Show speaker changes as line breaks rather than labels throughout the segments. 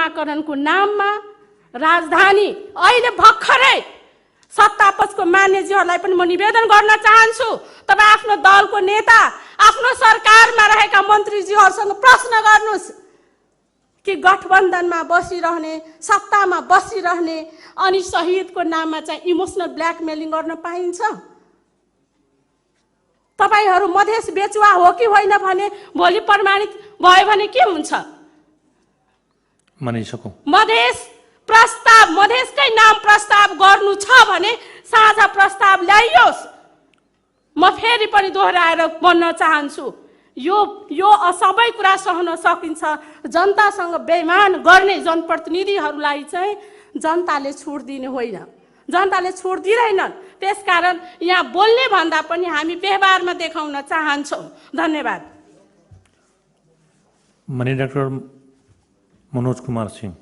नामाकरणको नाममा राजधानी अहिले भर्खरै सत्तापक्षको मान्यजीहरूलाई पनि म निवेदन गर्न चाहन्छु, तपाईँ आफ्नो दलको नेता आफ्नो सरकारमा रहेका मन्त्रीजीहरूसँग प्रश्न गर्नुहोस् कि गठबन्धनमा बसिरहने, सत्तामा बसिरहने अनि शहीदको नाममा चाहिँ इमोसनल ब्ल्याकमेलिङ गर्न पाइन्छ? तपाईहरू मधेस बेचुवा हो कि होइन भने भोलि प्रमाणित भयो भने के हुन्छ? मधेस प्रस्ताव, मधेसकै नाम प्रस्ताव गर्नु छ भने साझा प्रस्ताव ल्याइयोस्। म फेरि पनि दोहोऱ्याएर भन्न चाहन्छु, यो सबै कुरा सहन सकिन्छ। जनतासँग बेइमान गर्ने जनप्रतिनिधिहरूलाई चाहिँ जनताले छुट दिने होइन, जनताले छुट दिँदैनन्। त्यसकारण यहाँ बोल्ने भन्दा पनि हामी व्यवहारमा देखाउन चाहन्छौँ। धन्यवाद।
माननीय डाक्टर मनोज कुमार सिंह।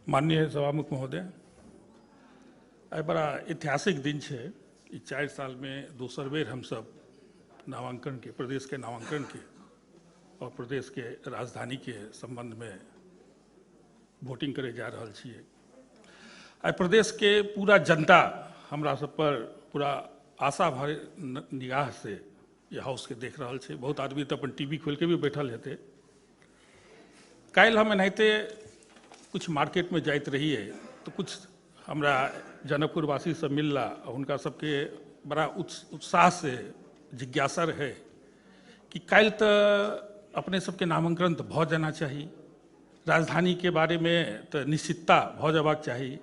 माननीय सभामुख महोदय, आई बड़ा ऐतिहासिक दिन है। 4 साल में दोसर बेर हम सब नामांकन के, प्रदेश के नामांकन के और प्रदेश के राजधानी के संबंध में वोटिंग करे जा रहा छिए। आई प्रदेश के पूरा जनता हमरा सब पर पूरा आशा भरे निगाह से ये हाउस के देख रहा है। बहुत आदमी तो अपन टीवी खोल के भी बैठल हेते। काल्हि हम एनाहिते कुछ मार्केट में जाइत रही है तो कुछ हमरा जनकपुरवासी से मिलला, उनका सबके बड़ा उत्साह से जिज्ञासा रहे कि काल्हि तो अपने सबके नामांकन तो भ जाना चाहिए, राजधानी के बारे में तो निश्चितता भ जबाक चाहिए,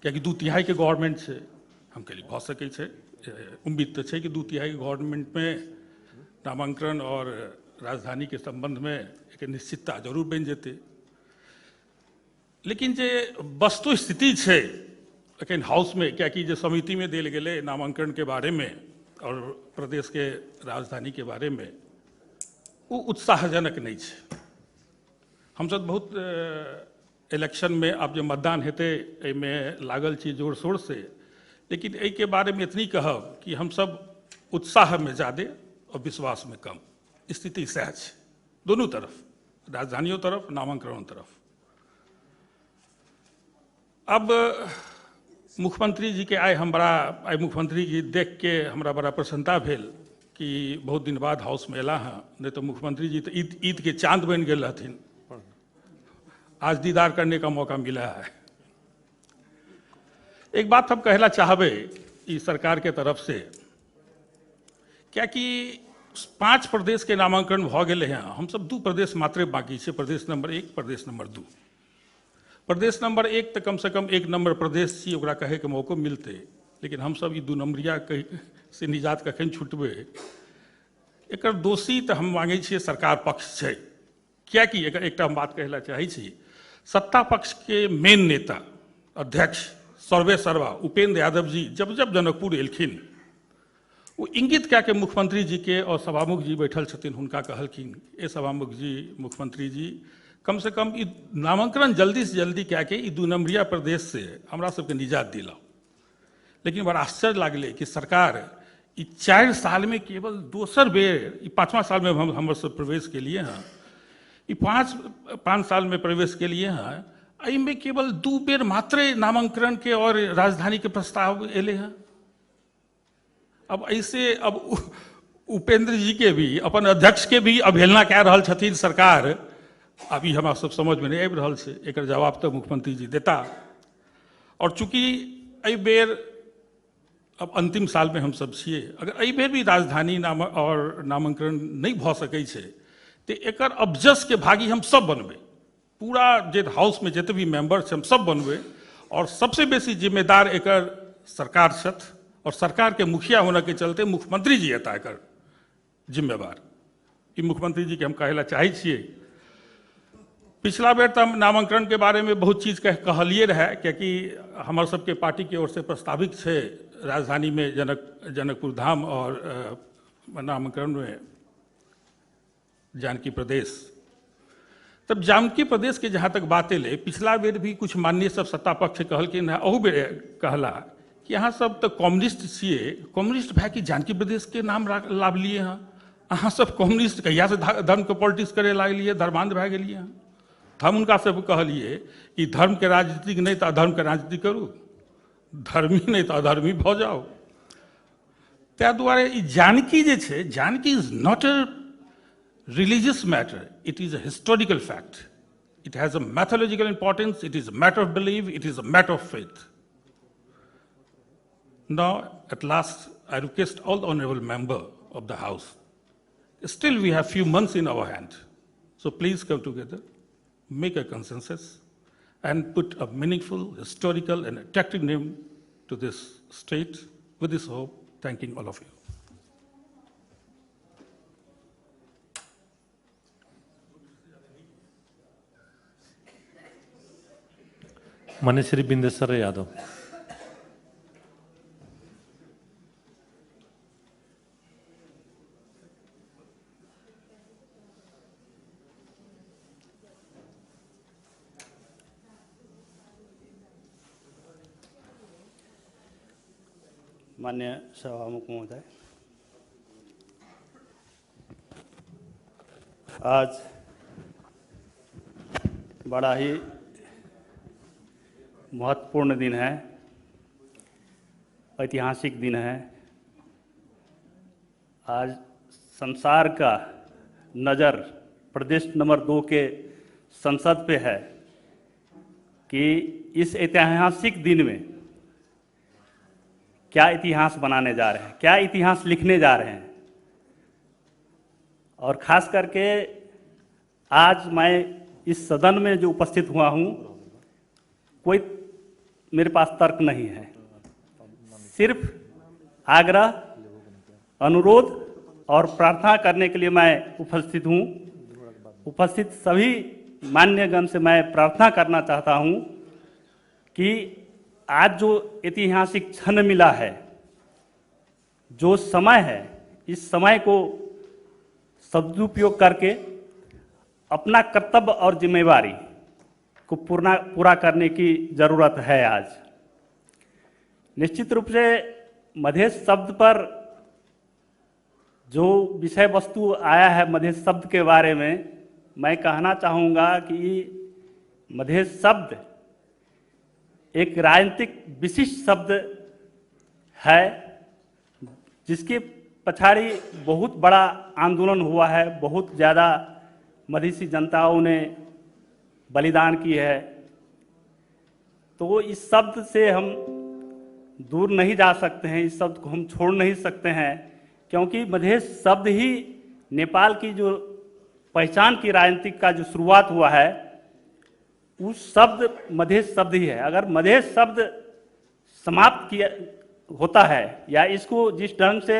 क्योंकि 2/3 के गवर्नमेंट है। हम कहली भ सकै छै, उम्मीद तो है कि 2/3 के गवर्नमेंट में नामांकन और राजधानी के संबंध में एक निश्चितता जरूर बन जेते। लेकिन जे वस्तु स्थिति है अखन हाउस में, क्या कि जो समिति में दिल गए नामांकन के बारे में और प्रदेश के राजधानी के बारे में, वो उत्साहजनक नहीं है। हम सब बहुत इलेक्शन में अब जो मतदान हेते में लागल छी जोर शोर से, लेकिन ए के बारे में इतनी कहब कि हम सब उत्साह में ज़्यादा और विश्वास में कम। स्थिति सहज दोनों तरफ, राजधानियों तरफ, नामांकनों तरफ। अब मुख्यमंत्री जी के आए मुख्यमंत्री जी देख के हमरा बड़ा प्रसन्नता भेल कि बहुत दिन बाद हाउस में अला हैं। नहीं तो मुख्यमंत्री जी तो ईद के चांद बन गए रहथिन। आज दीदार करने का मौका मिला है। एक बात हम कहना चाहबे इस सरकार के तरफ से, क्या कि 5 प्रदेश के नामांकन भ गए हैं। हम सब 2 प्रदेश मात्रे बाकी है, प्रदेश नंबर 1, प्रदेश नंबर 2। प्रदेश नंबर 1 तो कम से कम 1 नंबर प्रदेश छी, ओकरा कहे के मौको मिलते। लेकिन हम सब 2 नंबरिया से निजात कखन छुटबे। एकर दोषी तो हम मांगे छे सरकार पक्ष है। क्या कि एक हम बात कहला चाहे छी, सत्ता पक्ष के मेन नेता अध्यक्ष सर्वे सर्वा उपेंद्र यादव जी जब जनकपुर एलखिन, वो इंगित क्या के मुख्यमंत्री जी के और सभामुख जी बैठल छथिन, हुनका कहलखिन ए सभामुख जी, मुख्यमंत्री जी, कम से कम नामांकन जल्दी से जल्दी क्या के 2 नंबरिया प्रदेश से हमरा सबके निजात दिलाओ। लेकिन बड़ा आश्चर्य लागले कि सरकार 4 साल में केवल दोसर बेर, 5वां साल में हम सब प्रवेश के लिए हैं, 5 साल में प्रवेश के लिए हैं, में केवल 2 बेर मात्र नामांकन के और राजधानी के प्रस्ताव एले हैं। अब ऐसे अब उपेंद्र जी के भी, अपन अध्यक्ष के भी अवहेलना कह रहा छथिन सरकार। अभी हमारा सब समझ में नहीं आबि रहा है। एक जवाब तो मुख्यमंत्री जी देता। और चूंकि अई बेर अब अंतिम साल में हम सब छिए, अगर अई बेर भी राजधानी नामांकन नहीं भ सकै छै तो एकर अबजस के भागी हम सब बनबे। पूरा जे हाउस में जितने भी मेंबर हम सब बनबे। और सबसे बेसी जिम्मेदार एकर सरकार छथि, और सरकार के मुखिया होने के चलते मुख्यमंत्री जी एता एकर जिम्मेवार। ई मुख्यमंत्री जी के हम कहला चाहे छिए। पिछला बेर तो नामांकन के बारे में बहुत चीज कहलिए रहे, क्योंकि हमार सबके पार्टी की ओर से प्रस्तावित है राजधानी में जनकपुर धाम और नामांकन में जानकी प्रदेश। तब जानकी प्रदेश के जहाँ तक बात ले, पिछला बेर भी कुछ माननीय सब सत्ता पक्ष कहलखिन है, अहू बेर कहला कि यहाँ सब तो कम्युनिस्ट छिए, कम्युनिस्ट भए कि जानकी प्रदेश के नाम लाभ लिए हैं, अहाँ सब कम्युनिस्ट कहिया से धर्म के पॉलिटिक्स करे लागलिए, धर्मांध भए गेलिए हैं। हम उनका सब कहलिए कि धर्म के राजनीति नहीं तो अधर्म के राजनीति करू, धर्मी नहीं तो अधर्मी भऽ जाओ। ताहि दुआरे ई जानकी जे छै, Janaki is not a religious matter, it is a historical fact. It has a mythological importance, it is a matter of belief, it is a matter of faith. Now, at last, I request all the honorable member of the House, still we have few months in our hand, so please come together, make a consensus, and put a meaningful, historical, and attractive name to this state. With this hope, thanking all of you.
माननीय श्री बिंदेश्वर यादव।
माननीय सभामुख महोदय, आज बड़ा ही महत्वपूर्ण दिन है, ऐतिहासिक दिन है। आज संसार का नज़र प्रदेश नंबर 2 के संसद पे है कि इस ऐतिहासिक दिन में क्या इतिहास बनाने जा रहे हैं, क्या इतिहास लिखने जा रहे हैं। और ख़ास करके आज मैं इस सदन में जो उपस्थित हुआ हूँ, कोई मेरे पास तर्क नहीं है, सिर्फ आग्रह, अनुरोध और प्रार्थना करने के लिए मैं उपस्थित हूँ। उपस्थित सभी मान्यगण से मैं प्रार्थना करना चाहता हूँ कि आज जो ऐतिहासिक क्षण मिला है, जो समय है, इस समय को सदुपयोग करके अपना कर्तव्य और जिम्मेवारी को पूरा करने की ज़रूरत है। आज निश्चित रूप से मधेश शब्द पर जो विषय वस्तु आया है, मधेश शब्द के बारे में मैं कहना चाहूँगा कि मधेश शब्द एक राजनीतिक विशिष्ट शब्द है, जिसके पछाड़ी बहुत बड़ा आंदोलन हुआ है, बहुत ज़्यादा मधेसी जनताओं ने बलिदान की है। तो इस शब्द से हम दूर नहीं जा सकते हैं, इस शब्द को हम छोड़ नहीं सकते हैं, क्योंकि मधेश शब्द ही नेपाल की जो पहचान की राजनीतिक का जो शुरुआत हुआ है, उस शब्द मधेश शब्द ही है। अगर मधेश शब्द समाप्त किया होता है या इसको जिस ढंग से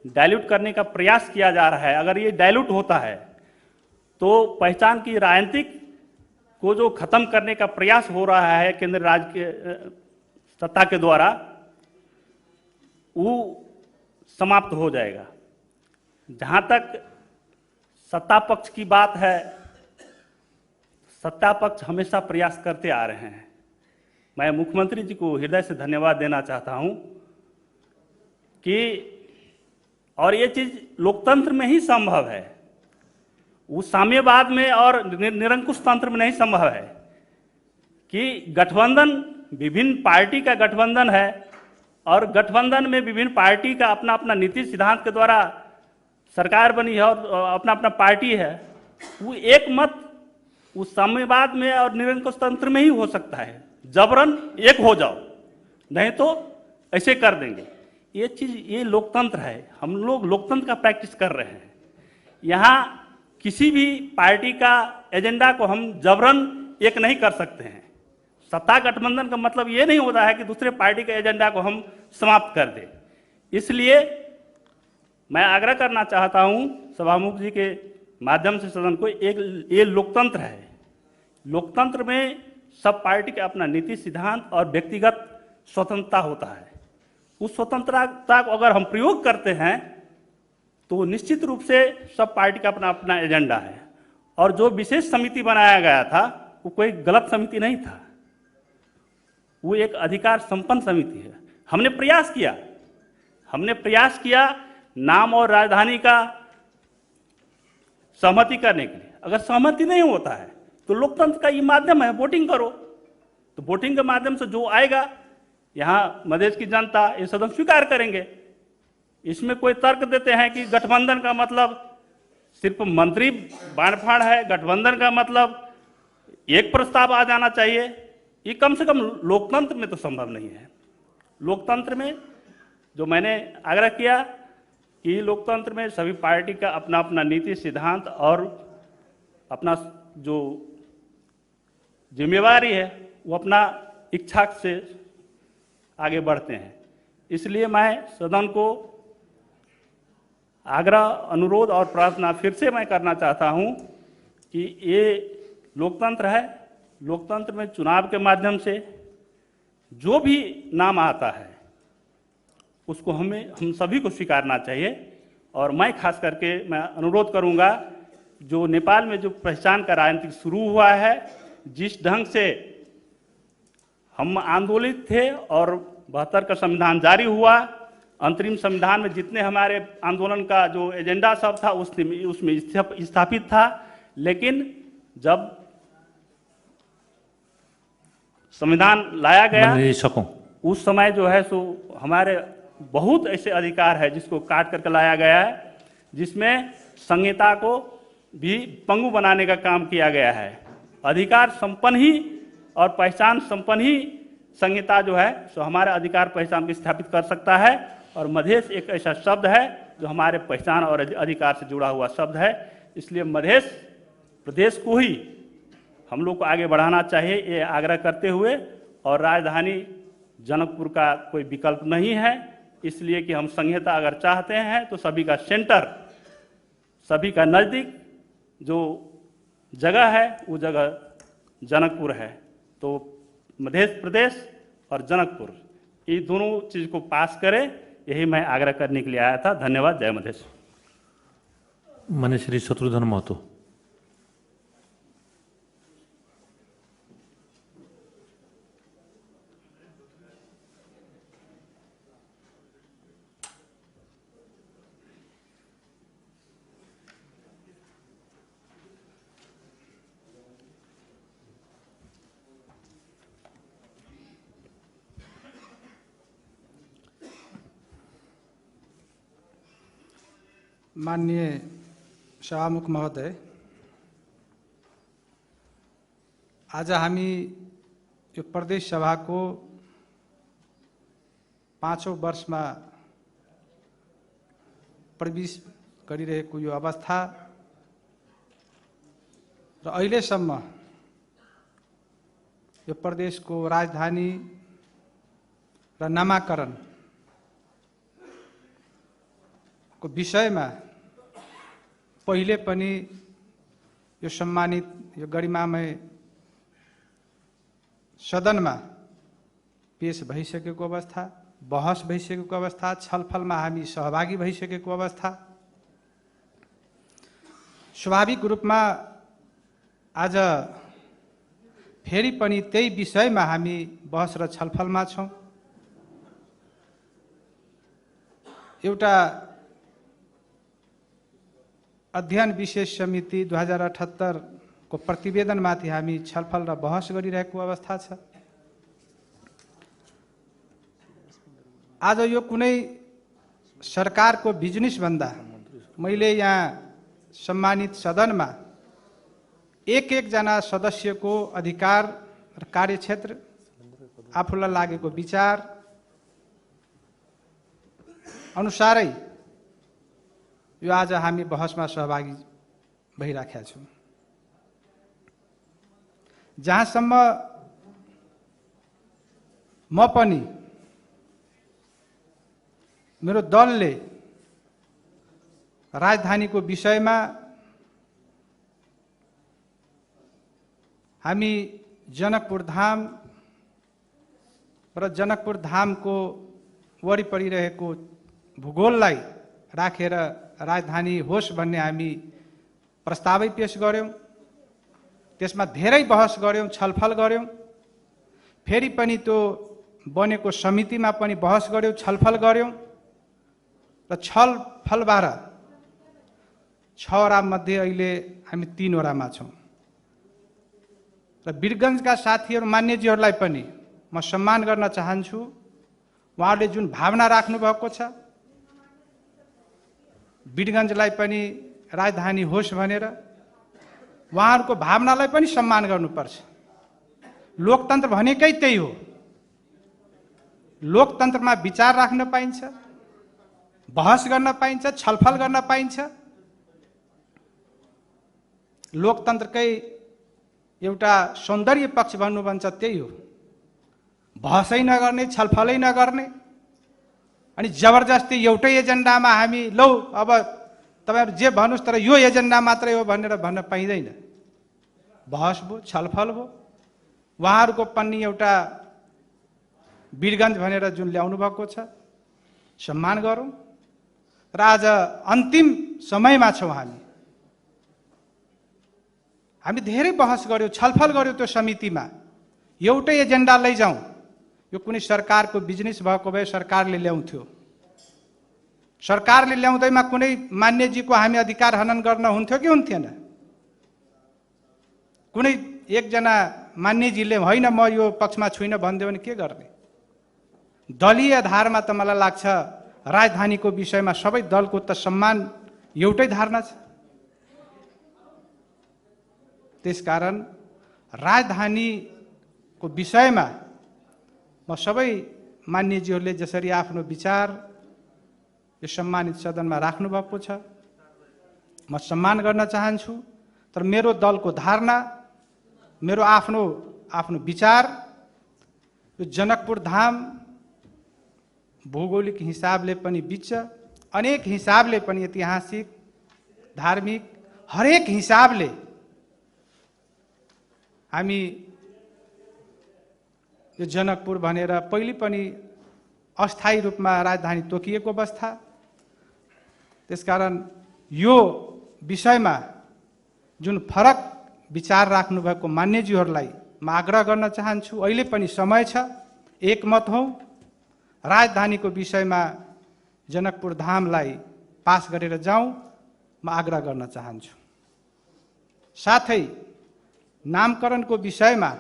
डाइल्यूट करने का प्रयास किया जा रहा है, अगर ये डाइल्यूट होता है तो पहचान की राजनीतिक को जो खत्म करने का प्रयास हो रहा है केंद्र राज्य के सत्ता के द्वारा, वो समाप्त हो जाएगा। जहाँ तक सत्ता पक्ष की बात है, सत्ता पक्ष हमेशा प्रयास करते आ रहे हैं। मैं मुख्यमंत्री जी को हृदय से धन्यवाद देना चाहता हूँ कि, और ये चीज़ लोकतंत्र में ही संभव है, वो साम्यवाद में और निरंकुश तंत्र में नहीं संभव है कि गठबंधन विभिन्न पार्टी का गठबंधन है और गठबंधन में विभिन्न पार्टी का अपना अपना नीति सिद्धांत के द्वारा सरकार बनी है और अपना अपना पार्टी है। वो एक मत उस साम्यवाद में और निरंकुश तंत्र में ही हो सकता है, जबरन एक हो जाओ, नहीं तो ऐसे कर देंगे। ये चीज़, ये लोकतंत्र है, हम लोग लोकतंत्र का प्रैक्टिस कर रहे हैं। यहाँ किसी भी पार्टी का एजेंडा को हम जबरन एक नहीं कर सकते हैं। सत्ता गठबंधन का मतलब ये नहीं होता है कि दूसरे पार्टी के एजेंडा को हम समाप्त कर दें। इसलिए मैं आग्रह करना चाहता हूँ सभामुख जी के माध्यम से सदन को, एक ये लोकतंत्र है। लोकतंत्र में सब पार्टी का अपना नीति सिद्धांत और व्यक्तिगत स्वतंत्रता होता है। उस स्वतंत्रता को अगर हम प्रयोग करते हैं तो निश्चित रूप से सब पार्टी का अपना अपना एजेंडा है। और जो विशेष समिति बनाया गया था वो कोई गलत समिति नहीं था, वो एक अधिकार संपन्न समिति है। हमने प्रयास किया नाम और राजधानी का सहमति करने के लिए। अगर सहमति नहीं होता है तो लोकतंत्र का ये माध्यम है, वोटिंग करो। तो वोटिंग के माध्यम से जो आएगा, यहाँ मधेश की जनता ये सदन स्वीकार करेंगे। इसमें कोई तर्क देते हैं कि गठबंधन का मतलब सिर्फ मंत्री बांट-फाड़ है, गठबंधन का मतलब एक प्रस्ताव आ जाना चाहिए, ये कम से कम लोकतंत्र में तो संभव नहीं है। लोकतंत्र में जो मैंने आग्रह किया कि लोकतंत्र में सभी पार्टी का अपना अपना नीति सिद्धांत और अपना जो जिम्मेवारी है वो अपना इच्छा से आगे बढ़ते हैं। इसलिए मैं सदन को आग्रह, अनुरोध और प्रार्थना फिर से मैं करना चाहता हूं कि ये लोकतंत्र है। लोकतंत्र में चुनाव के माध्यम से जो भी नाम आता है उसको हम सभी को स्वीकारना चाहिए। और मैं खास करके मैं अनुरोध करूंगा, जो नेपाल में जो पहचान का राजनीति शुरू हुआ है, जिस ढंग से हम आंदोलित थे और 72 का संविधान जारी हुआ, अंतरिम संविधान में जितने हमारे आंदोलन का जो एजेंडा सब था उसमें स्थापित था। लेकिन जब संविधान लाया गया उस समय जो है सो हमारे बहुत ऐसे अधिकार है जिसको काट करके लाया गया है, जिसमें संहिता को भी पंगु बनाने का काम किया गया है। अधिकार संपन्न ही और पहचान संपन्न ही संहिता जो है सो हमारे अधिकार पहचान को स्थापित कर सकता है। और मधेश एक ऐसा शब्द है जो हमारे पहचान और अधिकार से जुड़ा हुआ शब्द है। इसलिए मधेश प्रदेश को ही हम लोग को आगे बढ़ाना चाहिए, ये आग्रह करते हुए। और राजधानी जनकपुर का कोई विकल्प नहीं है, इसलिए कि हम संहिता अगर चाहते हैं तो सभी का सेंटर, सभी का नज़दीक जो जगह है वो जगह जनकपुर है। तो मध्य प्रदेश और जनकपुर ये दोनों चीज़ को पास करें, यही मैं आग्रह करने के लिए आया था। धन्यवाद। जय मधेश।
माननीय श्री शत्रुघ्न महतो।
माननीय सभामुख महोदय, आज हामी यो प्रदेश सभा को 5औं वर्ष में प्रवेश गरिरहेको यो अवस्था र अहिलेसम्म यो प्रदेश को राजधानी र नामाकरण को विषय में पहिले पनि यो सम्मानित यो गरिमामय सदन में पेश भइसकेको अवस्था, बहस भइसकेको अवस्था, छलफल में हामी सहभागी भइसकेको अवस्था। स्वाभाविक रूप में आज फेरि पनि त्यही विषय में हामी बहस र छलफल में छौं। एउटा अध्ययन विशेष समिति 2078 को प्रतिवेदन माथि हामी छलफल र बहस गरिरहेको अवस्था छ। आज यो कुनै सरकार को बिजनेस भन्दा मैले यहाँ सम्मानित सदन में एक जना सदस्य को अधिकार र कार्यक्षेत्र, आफूलाई लागेको विचार अनुसारै यो आज हामी बहसमा सहभागी भइराखेका छौं। जहाँसम्म म पनि मेरो दलले राजधानीको विषयमा हामी जनकपुर धाम र जनकपुर धामको वरिपरि रहेको भूगोललाई राखेर राजधानी होस् भन्ने हामी प्रस्तावै पेश गर्यौं। त्यसमा धेरै बहस गर्यौं, छलफल गर्यौं। फेरि पनि त्यो बनेको समितिमा पनि बहस गर्यौं, छलफल गर्यौं र छलफलबाट 6 वटा मध्ये अहिले हामी 3 वटामा छौं। र वीरगञ्जका साथीहरू मान्यजीहरूलाई पनि म सम्मान गर्न चाहन्छु। उहाँहरूले जुन भावना राख्नु भएको छ, वीरगञ्जलाई पनि राजधानी होस् भनेर, उहाँहरूको भावनालाई पनि सम्मान गर्नुपर्छ। लोकतन्त्र भनेकै त्यही हो। लोकतन्त्रमा विचार राख्न पाइन्छ, बहस गर्न पाइन्छ, छलफल गर्न पाइन्छ। लोकतन्त्रकै एउटा सौन्दर्य पक्ष भन्नुहुन्छ त्यही हो। बहसै नगर्ने, छलफलै नगर्ने, अनि जबरजस्ती एउटै एजेन्डामा हामी लौ अब तपाईहरु जे भन्नुस् तर यो एजेन्डा मात्रै हो भनेर भन्न पाइँदैन। बहस भयो, छलफल भयो। उहाँहरूको पनि एउटा वीरगञ्ज भनेर जुन ल्याउनु भएको छ, सम्मान गरौँ। र आज अन्तिम समयमा छौँ हामी। हामी धेरै बहस गर्यौं, छलफल गर्यौं त्यो समितिमा। एउटै एजेन्डा लैजाउँ। यो कुनै सरकारको बिजनेस भएको भए सरकारले ल्याउँथ्यो। सरकारले ल्याउँदैमा कुनै मान्यजीको हामी अधिकार हनन गर्न हुन्थ्यो कि हुन्थेन? कुनै एकजना मान्यजीले होइन म यो पक्षमा छुइन भन्दियो भने के गर्ने? दलीय आधारमा त मलाई लाग्छ राजधानीको विषयमा सबै दलको त सम्मान एउटै धारणा छ। त्यसकारण राजधानीको विषयमा म सबै मान्यजीहरूले जसरी आफ्नो विचार यो सम्मानित सदनमा राख्नु भएको छ, म सम्मान गर्न चाहन्छु। तर मेरो दलको धारणा, मेरो आफ्नो विचार, यो जनकपुर धाम भौगोलिक हिसाबले पनि बिच, अनेक हिसाबले पनि ऐतिहासिक, धार्मिक, हरेक हिसाबले हामी यो जनकपुर भनेर पहिले पनि अस्थायी रूपमा राजधानी तोकिएको अवस्था। त्यसकारण यो विषयमा जुन फरक विचार राख्नु भएको मान्यजीहरूलाई म आग्रह गर्न चाहन्छु। अहिले पनि समय छ, एकमत हौं। राजधानीको विषयमा जनकपुर धामलाई पास गरेर जाउँ, म आग्रह गर्न चाहन्छु। साथै नामकरणको विषयमा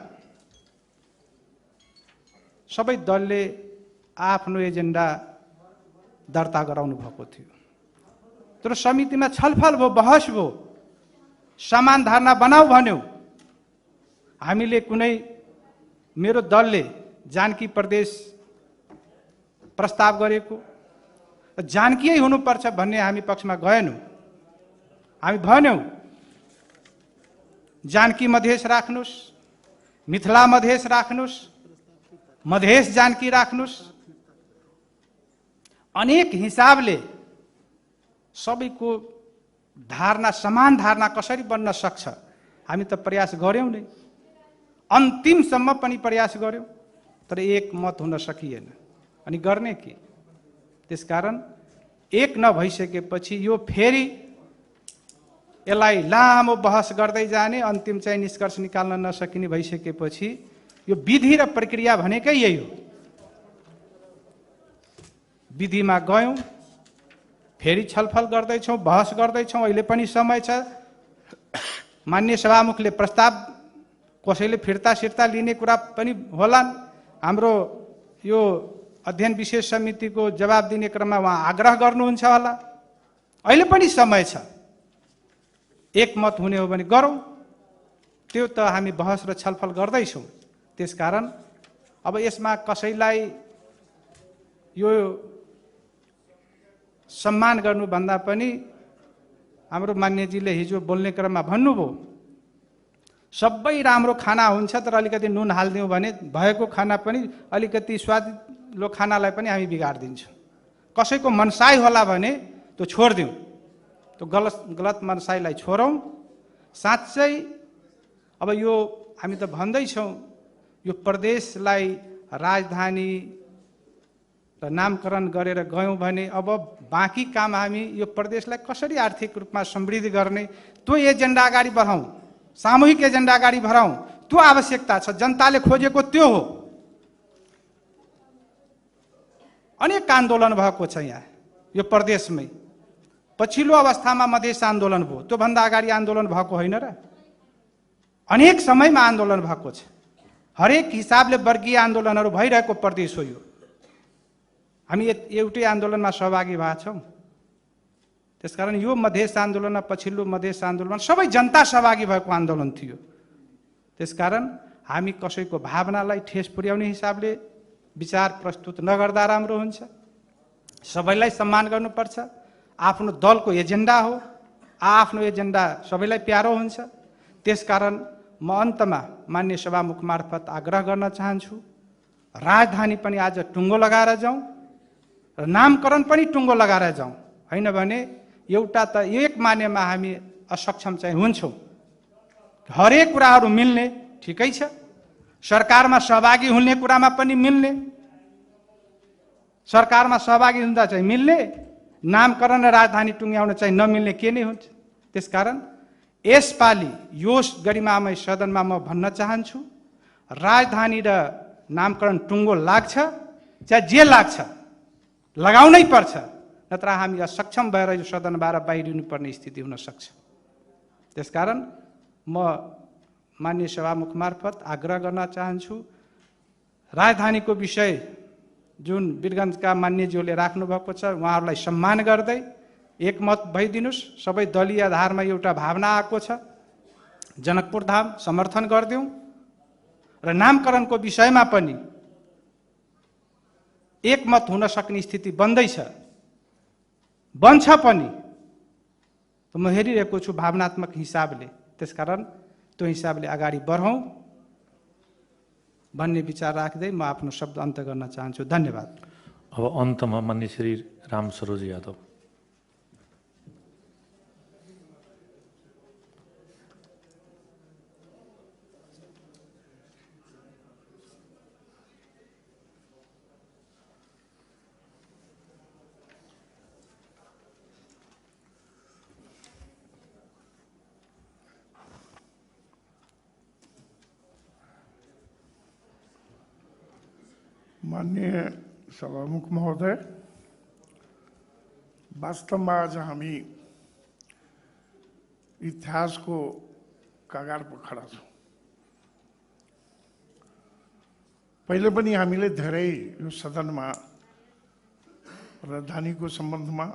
सबै दलले आफ्नो एजेन्डा दर्ता गराउनु भएको थियो। तर समितिमा छलफल भयो, बहस भयो, समान धारणा बनाऊ भन्यो। हामीले कुनै मेरो दलले जानकी प्रदेश प्रस्ताव गरेको, जानकीयै हुनुपर्छ भन्ने हामी पक्षमा गएनौं। हामी भन्यौं जानकी मधेस राख्नुस्, मिथिला मधेस राख्नुस्, मधेस जानकी राख्नुस्। अनेक हिसाबले सबैको धारणा, समान धारणा कसरी बन्न सक्छ हामी त प्रयास गर्यौं नै। अन्तिमसम्म पनि प्रयास गर्यौं, तर एक मत हुन सकिएन। अनि गर्ने के? त्यसकारण एक नभइसकेपछि यो फेरि यसलाई लामो बहस गर्दै जाने, अन्तिम चाहिँ निष्कर्ष निकाल्न नसकिने भइसकेपछि यो विधि र प्रक्रिया भनेकै यही हो। विधिमा गयौं, फेरि छलफल गर्दैछौँ, बहस गर्दैछौँ। अहिले पनि समय छ। मान्य सभामुखले प्रस्ताव कसैले फिर्ता लिने कुरा पनि होलान्। हाम्रो यो अध्ययन विशेष समितिको जवाब दिने क्रममा उहाँ आग्रह गर्नुहुन्छ होला। अहिले पनि समय छ। एकमत हुने हो भने गरौँ। त्यो त हामी बहस र छलफल गर्दैछौँ। त्यसकारण अब यसमा कसैलाई यो सम्मान गर्नुभन्दा पनि हाम्रो मान्यजीले हिजो बोल्ने क्रममा भन्नुभयो, सबै राम्रो खाना हुन्छ तर अलिकति नुन हाल्दियौँ भने भएको खाना पनि अलिकति स्वादिलो खानालाई पनि हामी बिगार्दिन्छौँ। कसैको मनसाई होला भने त्यो छोड्दिउँ। त्यो गलत मनसाईलाई छोडौँ। साँच्चै अब यो हामी त भन्दैछौँ यो प्रदेशलाई राजधानी र नामकरण गरेर गयौँ भने अब बाँकी काम हामी यो प्रदेशलाई कसरी आर्थिक रूपमा समृद्धि गर्ने त्यो एजेन्डा अगाडि बढाउँ, सामूहिक एजेन्डा अगाडि बढाउँ, त्यो आवश्यकता छ। जनताले खोजेको त्यो हो। अनेक आन्दोलन भएको छ यहाँ यो प्रदेशमै। पछिल्लो अवस्थामा मधेस आन्दोलन भयो, त्योभन्दा अगाडि आन्दोलन भएको होइन र? अनेक समयमा आन्दोलन भएको छ। हरेक हिसाबले वर्गीय आन्दोलनहरू भइरहेको प्रदेश हो यो। हामी एउटै आन्दोलनमा सहभागी भएका छौँ। त्यसकारण यो मधेस आन्दोलनमा, पछिल्लो मधेस आन्दोलनमा सबै जनता सहभागी भएको आन्दोलन थियो। त्यसकारण हामी कसैको भावनालाई ठेस पुर्याउने हिसाबले विचार प्रस्तुत नगर्दा राम्रो हुन्छ। सबैलाई सम्मान गर्नुपर्छ। आफ्नो दलको एजेन्डा हो, आफ्नो एजेन्डा सबैलाई प्यारो हुन्छ। त्यसकारण म अन्तमा माननीय सभामुख मार्फत आग्रह गर्न चाहन्छु, राजधानी पनि आज टुङ्गो लगाएर जाउँ र नामकरण पनि टुङ्गो लगाएर जाउँ। होइन भने एउटा त एक मानेमा हामी असक्षम चाहिँ हुन्छौँ। हरेक कुराहरू मिल्ने ठिकै छ, सरकारमा सहभागी हुने कुरामा पनि मिल्ने, सरकारमा सहभागी हुँदा चाहिँ मिल्ने, नामकरण र राजधानी टुङ्ग्याउन चाहिँ नमिल्ने के नै हुन्छ। त्यसकारण यसपालि यो गरिमामय सदनमा म भन्न चाहन्छु, राजधानी र नामकरण टुङ्गो लाग्छ चाहे जे लाग्छ, लगाउनै पर्छ, नत्र हामी असक्षम भएर यो सदनबाट बाहिरिनु पर्ने स्थिति हुन सक्छ। त्यसकारण म माननीय सभामुख मार्फत आग्रह गर्न चाहन्छु, राजधानीको विषय जुन वीरगञ्जका मान्यज्यूले राख्नु भएको छ उहाँहरूलाई सम्मान गर्दै एकमत भइदिनुस्। सबै दलीय आधारमा एउटा भावना आएको छ, जनकपुर धाम समर्थन गरिदिउँ र नामकरणको विषयमा पनि एकमत हुन सक्ने स्थिति बन्दैछ, बन्छ पनि। म हेरिरहेको छु भावनात्मक हिसाबले। त्यसकारण त्यो हिसाबले अगाडि बढौँ भन्ने विचार राख्दै म आफ्नो शब्द अन्त गर्न चाहन्छु। धन्यवाद।
अब अन्तमा माननीय श्री राम सरोज यादव।
माननीय सभामुख महोदय, वास्तवमा आज हामी इतिहासको कगार पर खडा छौँ। पहिले पनि हामीले धेरै यो सदनमा राजधानीको सम्बन्धमा,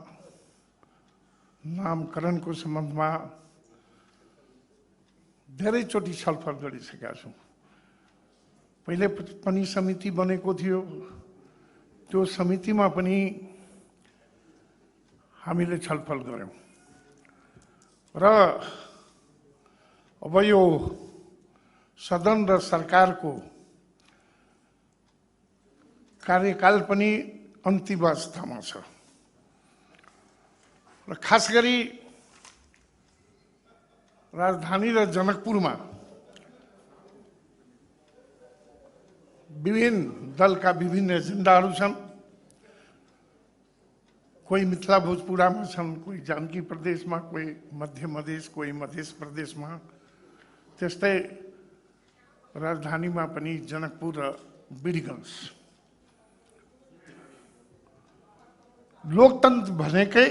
नामकरणको सम्बन्धमा धेरैचोटि छलफल गरिसकेका छौँ। पहिले पनि समिति बनेको थियो, त्यो समितिमा पनि हामीले छलफल गऱ्यौँ र अब यो सदन र सरकारको कार्यकाल पनि अन्तिम अवस्थामा छ र खास गरी राजधानी र जनकपुरमा विभिन्न दलका विभिन्न एजेन्डाहरू छन्। कोही मिथिला भोजपुरामा छन्, कोही जानकी प्रदेशमा, कोही मध्य मधेस, कोही मधेस प्रदेशमा। त्यस्तै राजधानीमा पनि जनकपुर र वीरगञ्ज। लोकतन्त्र भनेकै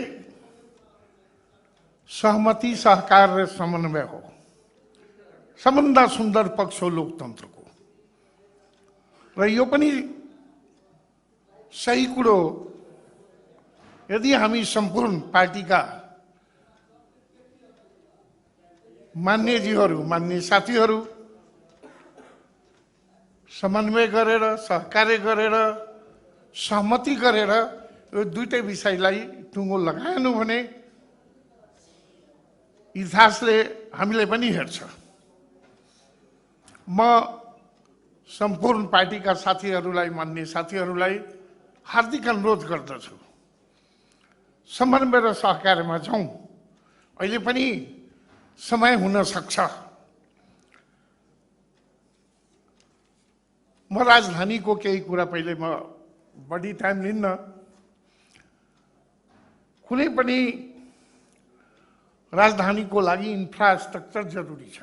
सहमति, सहकार र समन्वय हो। सबभन्दा सुन्दर पक्ष हो लोकतन्त्रको र यो पनि सही कुरो हो। यदि हामी सम्पूर्ण पार्टीका मान्यज्यूहरू, मान्य साथीहरू समन्वय गरेर, सहकार्य गरेर, सहमति गरेर यो दुईटै विषयलाई टुङ्गो लगाएनौँ भने इतिहासले हामीले पनि हेर्छ। म सम्पूर्ण पार्टीका साथीहरूलाई, मान्य साथीहरूलाई हार्दिक अनुरोध गर्दछु, समन्वय र सहकार्यमा जाउँ। अहिले पनि समय हुन सक्छ। म राजधानीको केही कुरा पहिले म बढी टाइम लिन्न, कुनै पनि राजधानीको लागि इन्फ्रास्ट्रक्चर जरुरी छ।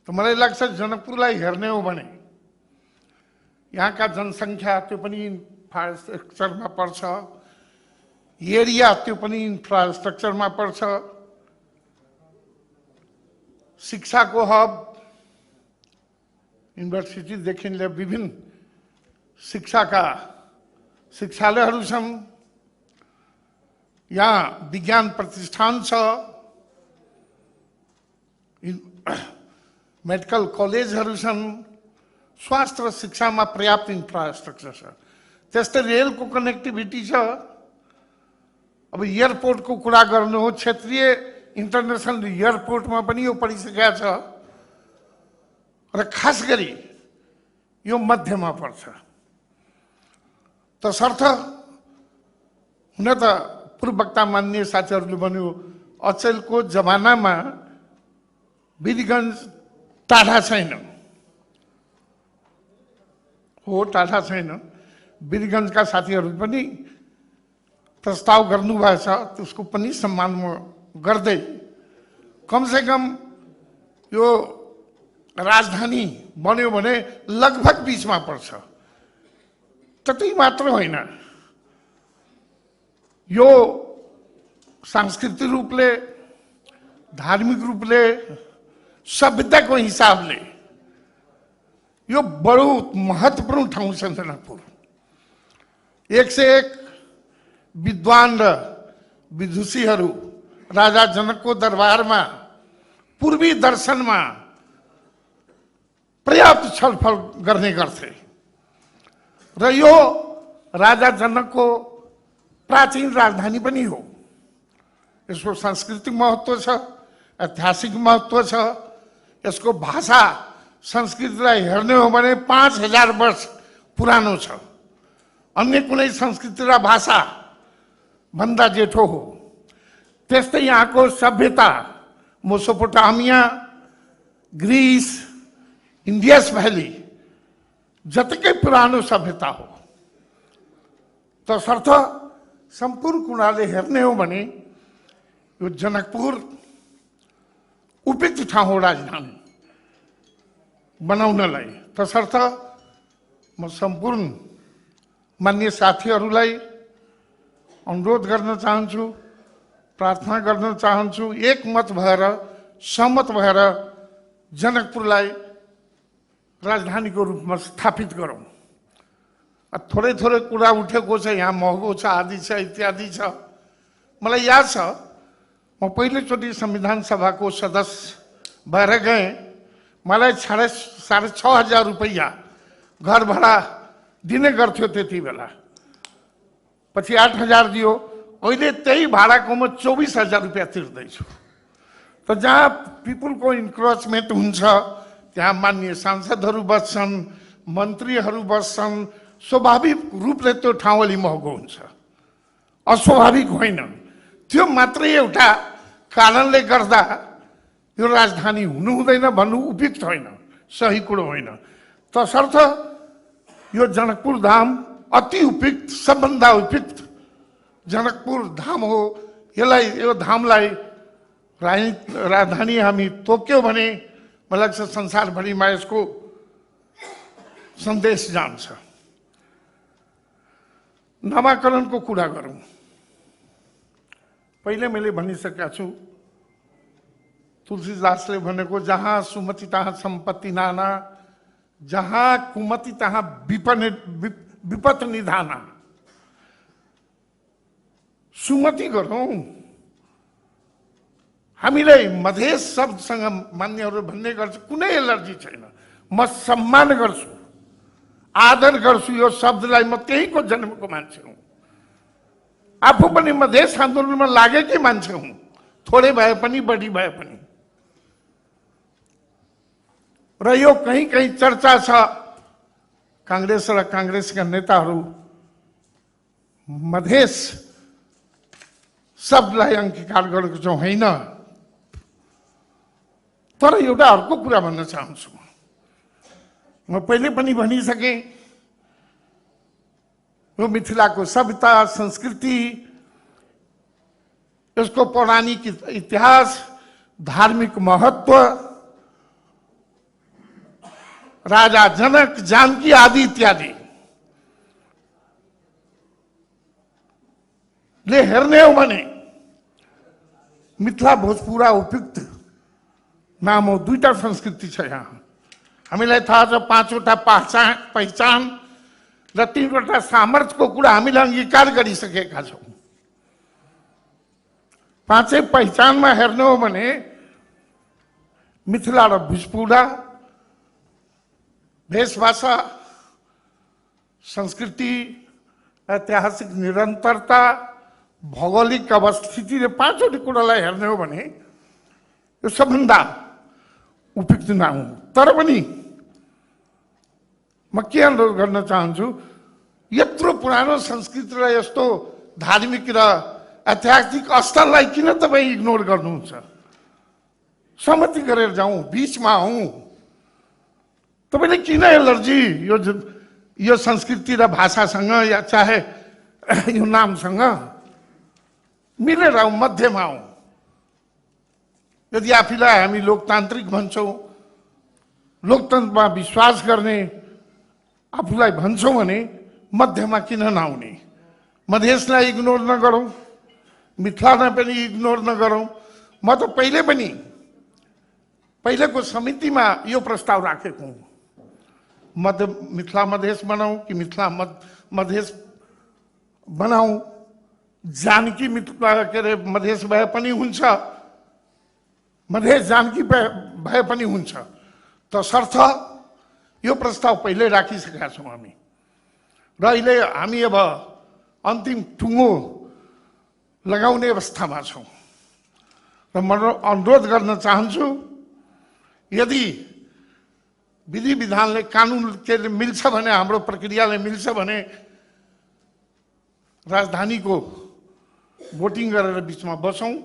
त मलाई लाग्छ जनकपुरलाई हेर्ने हो भने यहाँका जनसङ्ख्या त्यो पनि इन्फ्रास्ट्रक्चरमा पर्छ, एरिया त्यो पनि इन्फ्रास्ट्रक्चरमा पर्छ, शिक्षाको हब, युनिभर्सिटीदेखि लिएर विभिन्न शिक्षाका शिक्षालयहरू छन्, यहाँ विज्ञान प्रतिष्ठान छ, मेडिकल कलेजहरू छन्, स्वास्थ्य र शिक्षामा पर्याप्त इन्फ्रास्ट्रक्चर छ। त्यस्तै रेलको कनेक्टिभिटी छ। अब एयरपोर्टको कुरा गर्नु हो, क्षेत्रीय इन्टरनेसनल एयरपोर्टमा पनि यो परिसकेको छ र खास गरी यो मध्यमा पर्छ। तसर्थ हुन त पूर्ववक्ता मान्य साथीहरूले भन्यो अचेलको जमानामा वीरगञ्ज टाढा छैन, हो टाढा छैन। वीरगञ्जका साथीहरू पनि प्रस्ताव गर्नुभएछ, त्यसको पनि सम्मान म गर्दै कमसेकम यो राजधानी बन्यो भने लगभग बीचमा पर्छ। त्यति मात्र होइन, यो सांस्कृतिक रूपले, धार्मिक रूपले, सभ्यताको हिसाबले यो बडो महत्त्वपूर्ण ठाउँ छ जनकपुर। एक से एक विद्वान र विदुषीहरू राजा जनकको दरबारमा पूर्वी दर्शनमा पर्याप्त छलफल गर्ने गर्थे र यो राजा जनकको प्राचीन राजधानी पनि हो। यसको सांस्कृतिक महत्त्व छ, ऐतिहासिक महत्त्व छ। यसको भाषा संस्कृतिलाई हेर्ने हो भने 5000 वर्ष पुरानो छ। अन्य कुनै संस्कृति र भाषा भन्दा जेठो हो। त्यस्तै यहाँको सभ्यता मेसोपोटामिया, ग्रीस, इन्डियस भ्याली जतिकै पुरानो सभ्यता हो। तसर्थ सम्पूर्ण कुराले हेर्ने हो भने यो जनकपुर उपयुक्त ठाउँ हो राजधानी बनाउनलाई। तसर्थ म सम्पूर्ण मान्य साथीहरूलाई अनुरोध गर्न चाहन्छु, प्रार्थना गर्न चाहन्छु, एकमत भएर सहमत भएर जनकपुरलाई राजधानीको रूपमा स्थापित गरौँ। थोरै थोरै कुरा उठेको छ, यहाँ महँगो छ, आदि छ, इत्यादि छ। मलाई याद छ म पहिलोचोटि संविधान सभाको सदस्य भएर गएँ, मलाई 6,500 रुपैयाँ घर भाडा दिने गर्थ्यो त्यति बेला। पछि 8,000 दियो, अहिले त्यही भाडाको म 24,000 रुपियाँ तिर्दैछु। त जहाँ पिपुलको इन्क्रोचमेन्ट हुन्छ त्यहाँ मान्य सांसदहरू बस्छन्, मन्त्रीहरू बस्छन्, स्वाभाविक रूपले त्यो ठाउँ अलि महँगो हुन्छ, अस्वाभाविक होइन। त्यो मात्रै एउटा कारणले गर्दा यो राजधानी हुनु हुँदैन भन्नु उपयुक्त होइन, सही कुरो होइन। तसर्थ यो जनकपुर धाम अति उपयुक्त, सबभन्दा उपयुक्त जनकपुर धाम हो। यो धामलाई राजधानी हामी तोक्यौँ भने मलाई लाग्छ संसारभरिमा यसको सन्देश जान्छ। नामाकरणको कुरा गरौँ। पहिले मैले भनिसकेका छु, तुलसीदासले भनेको जहाँ सुमति तहाँ सम्पत्ति नाना, जहाँ कुमति तहाँ विपत निधाना। सुमति गरौँ। हामीलाई मधेस शब्दसँग मान्यहरू भन्ने गर्छ, कुनै एलर्जी छैन। म सम्मान गर्छु, आदर गर्छु यो शब्दलाई। म त्यहीको जन्मको मान्छे हुँ, आफू पनि मधेस आन्दोलनमा लागेकै मान्छे हुँ, थोरै भए पनि बढी भए पनि। र यो कहीँ कहीँ चर्चा छ, काङ्ग्रेस र काङ्ग्रेसका नेताहरू मधेस शब्दलाई अंगीकार गरेको छौँ, होइन। तर एउटा अर्को कुरा भन्न चाहन्छु। म पहिले पनि भनिसकेँ, यो मिथिलाको सभ्यता संस्कृति, यसको पौराणिक इतिहास, धार्मिक महत्व, राजा जनक, जानकी आदि इत्यादि ले हेर्ने हो भने मिथिला भोजपुरा उपयुक्त नाम हो। दुईटा संस्कृति छ यहाँ। हामीलाई थाहा छ 5वटा पहिचान र 3वटा सामर्थ्यको कुरा हामीले अंगीकार गरिसकेका छौँ। 5 पहिचानमा हेर्ने हो भने मिथिला र भोजपुरा वेशभाषा, संस्कृति, ऐतिहासिक निरन्तरता, भौगोलिक अवस्थिति र 5वटा कुरालाई हेर्ने हो भने यो सबभन्दा उपयुक्त नाम हो। तर पनि म के अनुरोध गर्न चाहन्छु, यत्रो पुरानो संस्कृति र यस्तो धार्मिक र ऐतिहासिक स्थललाई किन तपाईँ इग्नोर गर्नुहुन्छ? सहमति गरेर जाउँ, बीचमा आउँ। तपाईँले किन एलर्जी यो संस्कृति र भाषासँग या चाहे यो नामसँग? मिलेर आउँ, मध्यमा आउँ। यदि आफूलाई हामी लोकतान्त्रिक भन्छौँ, लोकतन्त्रमा विश्वास गर्ने आफूलाई भन्छौँ भने मध्यमा किन नआउने? मधेसलाई इग्नोर नगरौँ, मिथिलालाई पनि इग्नोर नगरौँ। म त पहिलेको समितिमा यो प्रस्ताव राखेको हुँ। मिथिला मधेस बनाऊ कि मिथिला मधेस बनाऊ, जानकी मिथिला के अरे मधेस भए पनि हुन्छ, मधेस जानकी भए पनि हुन्छ। तसर्थ यो प्रस्ताव पहिले राखिसकेका छौँ हामी र अहिले हामी अब अन्तिम टुङ्गो लगाउने अवस्थामा छौँ। र म अनुरोध गर्न चाहन्छु, यदि विधि विधानले कानुन के मिल्छ भने, हाम्रो प्रक्रियाले मिल्छ भने राजधानीको भोटिङ गरेर बिचमा बसौँ,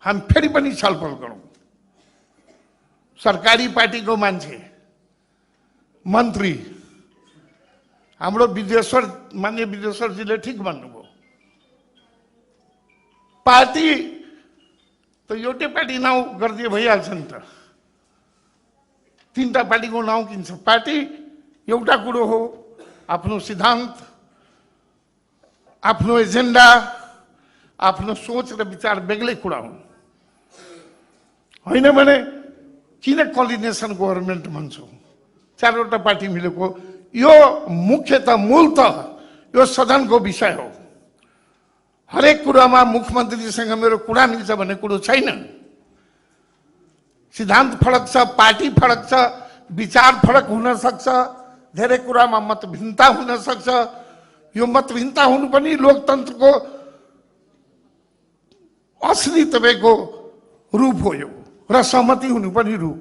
हामी फेरि पनि छलफल गरौँ। सरकारी पार्टीको मान्छे, मन्त्री, हाम्रो मान्य विदेश्वरजीले ठिक भन्नुभयो, पार्टी त एउटै पार्टी नाउँ गरिदिए भइहाल्छ नि त। 3टा पार्टीको नाउँ किन्छ? पार्टी एउटा कुरो हो, आफ्नो सिद्धान्त, आफ्नो एजेन्डा, आफ्नो सोच र विचार बेग्लै कुरा हुन्। होइन भने किन कोअर्डिनेसन गभर्नमेन्ट भन्छौँ? 4वटा पार्टी मिलेको। यो मुख्यतः मूलतः यो सदनको विषय हो। हरेक कुरामा मुख्यमन्त्रीसँग मेरो कुरा मिल्छ भन्ने कुरो छैन। सिद्धान्त फरक छ, पार्टी फरक छ, विचार फरक हुन सक्छ, धेरै कुरामा मतभिन्नता हुन सक्छ। यो मतभिन्नता हुनु पनि लोकतन्त्रको असली तपाईँको रूप हो यो, र सहमति हुनु पनि रूप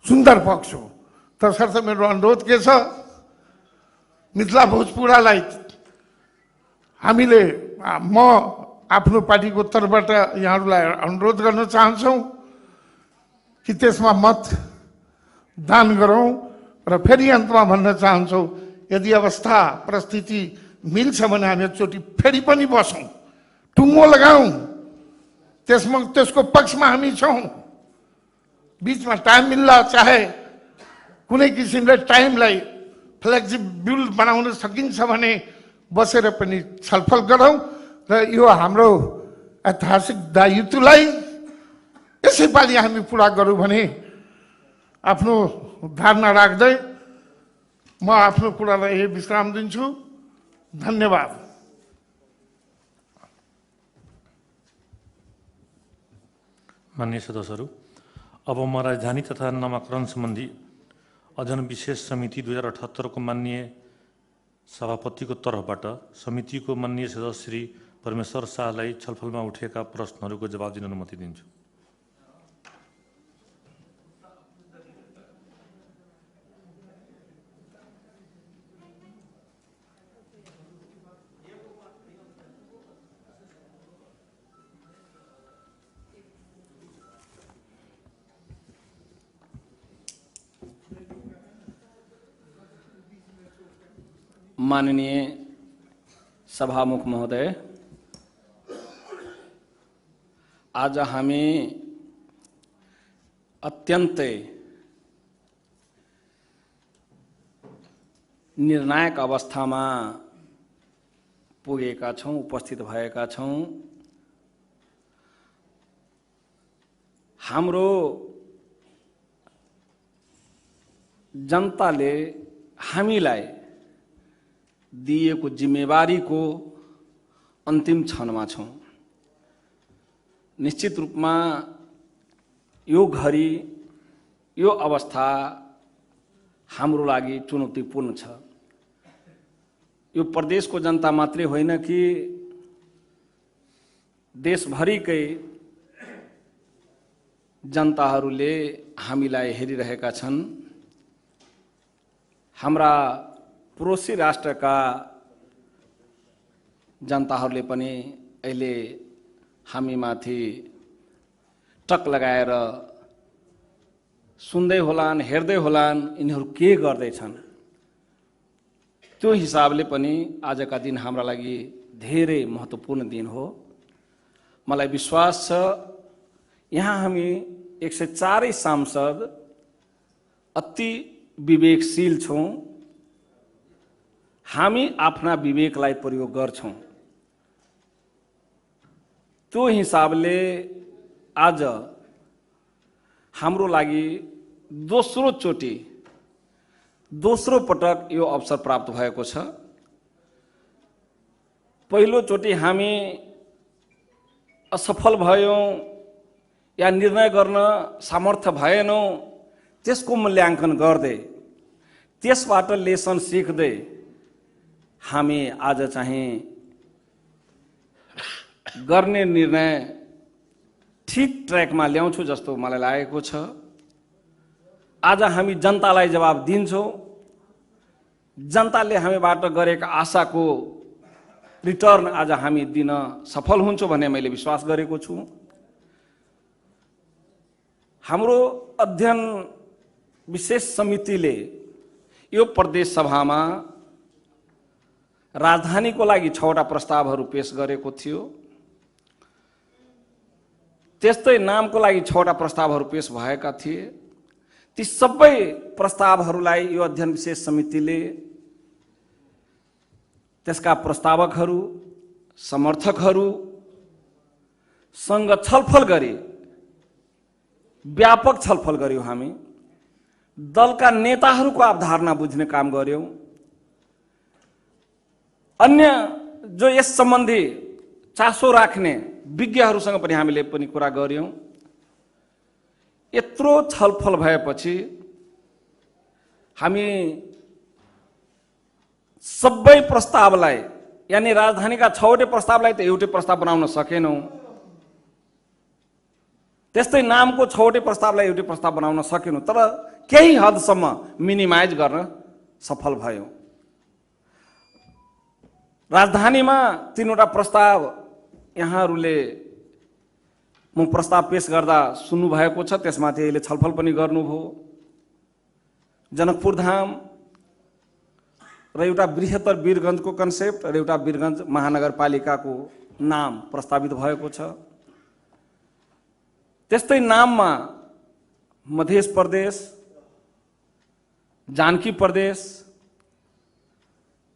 सुन्दर पक्ष हो। तसर्थ मेरो अनुरोध के छ, मिथिला भोजपुरालाई हामीले म आफ्नो पार्टीको तर्फबाट यहाँहरूलाई अनुरोध गर्न चाहन्छौँ कि त्यसमा मत दान गरौँ। र फेरि अन्तमा भन्न चाहन्छौँ, यदि अवस्था परिस्थिति मिल्छ भने हामी एकचोटि फेरि पनि बसौँ, टुङ्गो लगाऊँ, त्यसको पक्षमा हामी छौँ। बिचमा टाइम मिल्ला, चाहे कुनै किसिमले टाइमलाई फ्लेक्सिबल बनाउन सकिन्छ भने बसेर पनि छलफल गरौँ र यो हाम्रो ऐतिहासिक दायित्वलाई यसैपालि हामी पुरा गरौँ भने आफ्नो धारणा राख्दै म आफ्नो कुरालाई यही विश्राम दिन्छु। धन्यवाद।
माननीय सदस्यहरू, अब म राजधानी तथा नामाकरण सम्बन्धी अध्ययन विशेष समिति 2078 को माननीय सभापतिको तर्फबाट समितिको माननीय सदस्य श्री परमेश्वर शाहलाई छलफलमा उठेका प्रश्नहरूको जवाब दिन अनुमति दिन्छु।
माननीय सभामुख महोदय, आज हामी अत्यन्तै निर्णायक अवस्थामा पुगेका छौं, उपस्थित भएका छौं। हाम्रो जनताले हामीलाई दिएको जिम्मेवारीको अन्तिम क्षणमा छौं। निश्चित रूपमा यो घडी, यो अवस्था हाम्रो लागि चुनौतीपूर्ण छ। यो प्रदेशको जनता मात्रै होइन कि देशभरिकै जनताहरूले हामीलाई हेरिरहेका छन्। हाम्रा पडोसी राष्ट्रका जनताहरूले पनि अहिले हामीमाथि टक लगाएर सुन्दै होलान्, हेर्दै होलान्, यिनीहरू के गर्दैछन्। त्यो हिसाबले पनि आजका दिन हाम्रा लागि धेरै महत्त्वपूर्ण दिन हो। मलाई विश्वास छ यहाँ हामी 104 सांसद अति विवेकशील छौं। हामी आफ्ना विवेकलाई प्रयोग गर्छौं। त्यो हिसाबले आज हाम्रो लागि दोस्रो पटक यो अवसर प्राप्त भएको छ। पहिलो चोटि हामी असफल भयौं या निर्णय गर्न सामर्थ्य भएनौं, त्यसको मूल्याङ्कन गर्दै, त्यसबाट लेसन सिक्दै हामी आज चाहिँ गर्ने निर्णय ठीक ट्र्याकमा ल्याउँछु जस्तो मलाई लागेको छ। आज हामी जनतालाई जवाब दिन्छौं। जनताले हामीबाट गरेका आशाको रिटर्न आज हामी दिन सफल हुन्छौं भन्ने मैले विश्वास गरेको छु। हाम्रो अध्ययन विशेष समितिले यो प्रदेश सभामा राजधानीको लागि 6वटा प्रस्तावहरू पेश गरेको थियो। त्यस्तै नामको लागि 6वटा प्रस्तावहरू पेश भएका थिए। ती सबै प्रस्तावहरूलाई यो अध्ययन विशेष समितिले त्यसका प्रस्तावकहरू, समर्थकहरूसँग छलफल गरे, व्यापक छलफल गर्यौं। हामी दलका नेताहरूको अवधारणा बुझ्ने काम गर्यौं। अन्य जो यस सम्बन्धी चासो राख्ने विज्ञहरूसँग पनि हामीले पनि कुरा गर्यौं। यत्रो छलफल भएपछि हामी सबै प्रस्तावलाई, यानी राजधानीका 6वटै प्रस्तावलाई त एउटै प्रस्ताव बनाउन सकेनौं, त्यस्तै नामको 6वटै प्रस्तावलाई एउटै प्रस्ताव बनाउन सकेनौं, तर केही हदसम्म मिनिमाइज गर्न सफल भयौं। राजधानीमा 3वटा प्रस्ताव यहाँहरूले म प्रस्ताव पेश गर्दा सुन्नु भएको छ, त्यसमाथि अहिले छलफल पनि गर्नुभयो। जनकपुर धाम र एउटा बृहत्तर वीरगञ्जको कन्सेप्ट र एउटा वीरगञ्ज महानगरपालिकाको नाम प्रस्तावित भएको छ। त्यस्तै नाममा मध्य प्रदेश, जानकी प्रदेश,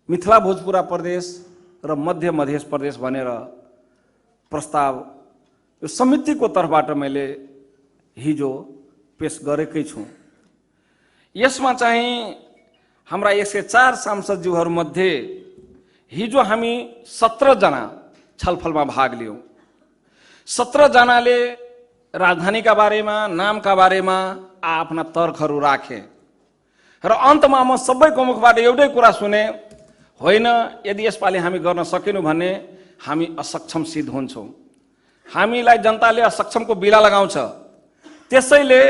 मिथिला भोजपुरा प्रदेश र मध्य प्रदेश भनेर प्रस्ताव यो समितिको तर्फबाट मैले हिजो पेश गरेकै छु। यसमा चाहिँ हाम्रा 104 सांसदज्यूहरूमध्ये हिजो हामी 17 जना छलफलमा भाग लियौं। 17 जनाले राजधानीका बारेमा, नामका बारेमा आफ्ना तर्कहरू राखे र अन्तमा म सबैको मुखबाट एउटै कुरा सुने, होइन, यदि यसपालि हामी गर्न सकेनौं भने हामी असक्षम सिद्ध हुन्छौं। हामीलाई जनताले असक्षमको बिला लगाउँछ। त्यसैले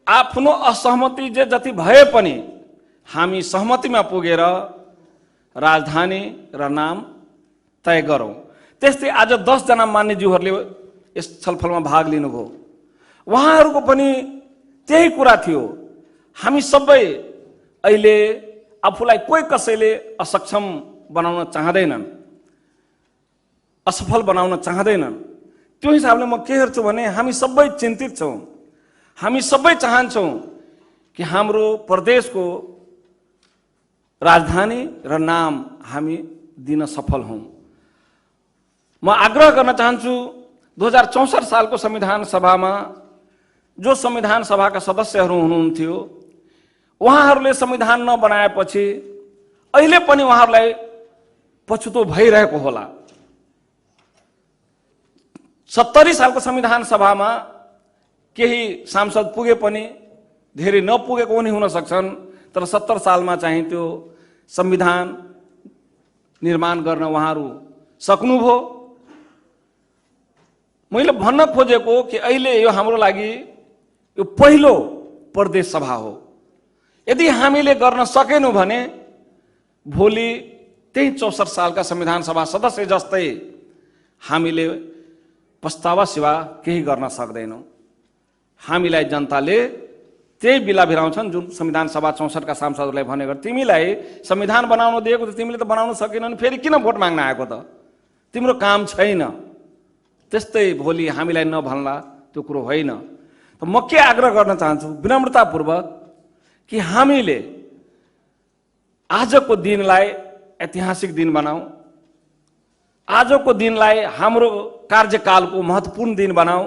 आफ्नो असहमति जे जति भए पनि हामी सहमतिमा पुगेर राजधानी र नाम तय गरौं। त्यस्तै आज 10 जना मान्यज्यूहरूले यस छलफलमा भाग लिनुभयो। उहाँहरूको पनि त्यही कुरा थियो। हामी सबै अहिले आफूलाई कोही कसैले असक्षम बनाउन चाहँदैनन्, असफल बनाउन चाहँदैनन्। त्यो हिसाबले म के हेर्छु भने हामी सबै चिन्तित छौँ, हामी सबै चाहन्छौँ कि हाम्रो प्रदेशको राजधानी र नाम हामी दिन सफल हौँ। म आग्रह गर्न चाहन्छु 2064 सालको संविधान सभामा जो संविधान सभाका सदस्यहरू हुनुहुन्थ्यो उहाँहरूले संविधान नबनाएपछि अहिले पनि उहाँहरूलाई पछुतो भइरहेको होला। 70 सालको संविधान सभामा केही सांसद पुगे पनि धेरै नपुगेको पनि हुन सक्छन्, तर 70 सालमा चाहिँ त्यो संविधान निर्माण गर्न उहाँहरू सक्नुभयो। मैले भन्न खोजेको कि अहिले यो हाम्रो लागि यो पहिलो प्रदेश सभा हो। यदि हामीले गर्न सकेनौँ भने भोलि त्यही 64 सालका संविधान सभा सदस्य जस्तै हामीले पछतावा सिवा केही गर्न सक्दैनौँ। हामीलाई जनताले त्यही बिला भिराउँछन् जुन संविधान सभा 64 का सांसदहरूलाई भनेको, तिमीलाई संविधान बनाउन दिएको त तिमीले त बनाउन सकेनौ, फेरि किन भोट माग्न आएको त, तिम्रो काम छैन। त्यस्तै भोलि हामीलाई नभन्ला त्यो कुरो होइन। त म के आग्रह गर्न चाहन्छु विनम्रतापूर्वक कि हामीले आजको दिनलाई ऐतिहासिक दिन बनाऊ, आजको दिनलाई हाम्रो कार्यकालको महत्त्वपूर्ण दिन बनाऊ।